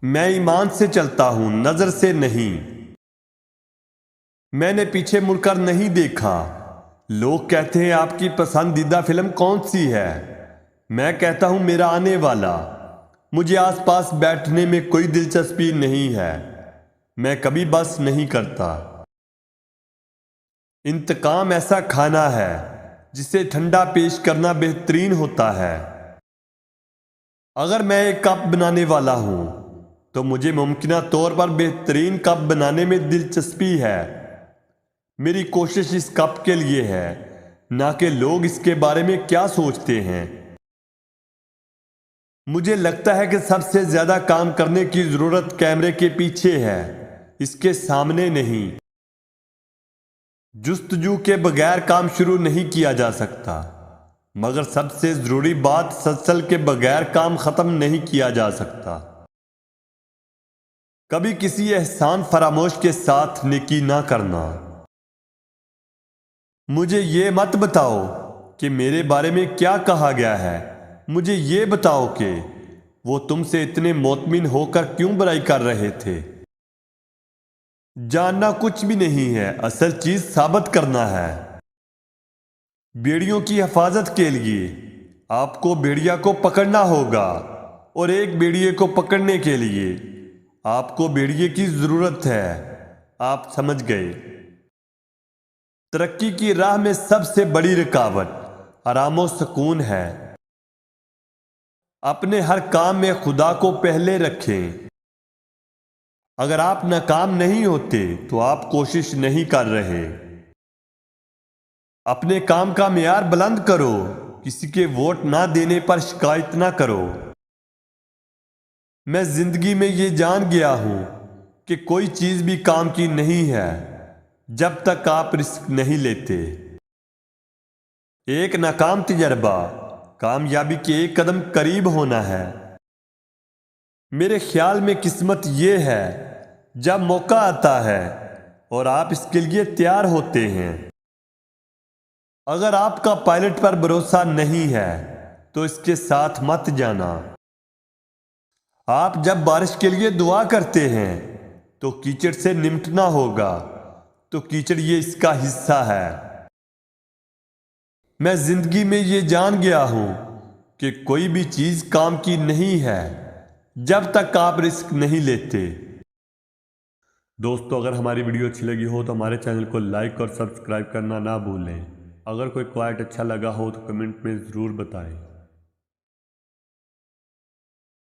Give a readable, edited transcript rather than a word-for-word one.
میں ایمان سے چلتا ہوں، نظر سے نہیں۔ میں نے پیچھے مڑ کر نہیں دیکھا۔ لوگ کہتے ہیں آپ کی پسندیدہ فلم کون سی ہے؟ میں کہتا ہوں میرا آنے والا۔ مجھے آس پاس بیٹھنے میں کوئی دلچسپی نہیں ہے۔ میں کبھی بس نہیں کرتا۔ انتقام ایسا کھانا ہے جسے ٹھنڈا پیش کرنا بہترین ہوتا ہے۔ اگر میں ایک کپ بنانے والا ہوں تو مجھے ممکنہ طور پر بہترین کپ بنانے میں دلچسپی ہے۔ میری کوشش اس کپ کے لیے ہے، نہ کہ لوگ اس کے بارے میں کیا سوچتے ہیں۔ مجھے لگتا ہے کہ سب سے زیادہ کام کرنے کی ضرورت کیمرے کے پیچھے ہے، اس کے سامنے نہیں۔ جستجو کے بغیر کام شروع نہیں کیا جا سکتا، مگر سب سے ضروری بات تسلسل کے بغیر کام ختم نہیں کیا جا سکتا۔ کبھی کسی احسان فراموش کے ساتھ نیکی نہ کرنا۔ مجھے یہ مت بتاؤ کہ میرے بارے میں کیا کہا گیا ہے، مجھے یہ بتاؤ کہ وہ تم سے اتنے مطمئن ہو کر کیوں برائی کر رہے تھے۔ جاننا کچھ بھی نہیں ہے، اصل چیز ثابت کرنا ہے۔ بھیڑیوں کی حفاظت کے لیے آپ کو بھیڑیا کو پکڑنا ہوگا، اور ایک بھیڑیے کو پکڑنے کے لیے آپ کو بھیڑیے کی ضرورت ہے۔ آپ سمجھ گئے۔ ترقی کی راہ میں سب سے بڑی رکاوٹ آرام و سکون ہے۔ اپنے ہر کام میں خدا کو پہلے رکھیں۔ اگر آپ ناکام نہیں ہوتے تو آپ کوشش نہیں کر رہے۔ اپنے کام کا معیار بلند کرو، کسی کے ووٹ نہ دینے پر شکایت نہ کرو۔ میں زندگی میں یہ جان گیا ہوں کہ کوئی چیز بھی کام کی نہیں ہے جب تک آپ رسک نہیں لیتے۔ ایک ناکام تجربہ کامیابی کے ایک قدم قریب ہونا ہے۔ میرے خیال میں قسمت یہ ہے جب موقع آتا ہے اور آپ اس کے لیے تیار ہوتے ہیں۔ اگر آپ کا پائلٹ پر بھروسہ نہیں ہے تو اس کے ساتھ مت جانا۔ آپ جب بارش کے لیے دعا کرتے ہیں تو کیچڑ سے نمٹنا ہوگا، تو کیچڑ یہ اس کا حصہ ہے۔ میں زندگی میں یہ جان گیا ہوں کہ کوئی بھی چیز کام کی نہیں ہے جب تک آپ رسک نہیں لیتے۔ دوستو، اگر ہماری ویڈیو اچھی لگی ہو تو ہمارے چینل کو لائک اور سبسکرائب کرنا نہ بھولیں۔ اگر کوئی کوائٹ اچھا لگا ہو تو کمنٹ میں ضرور بتائیں۔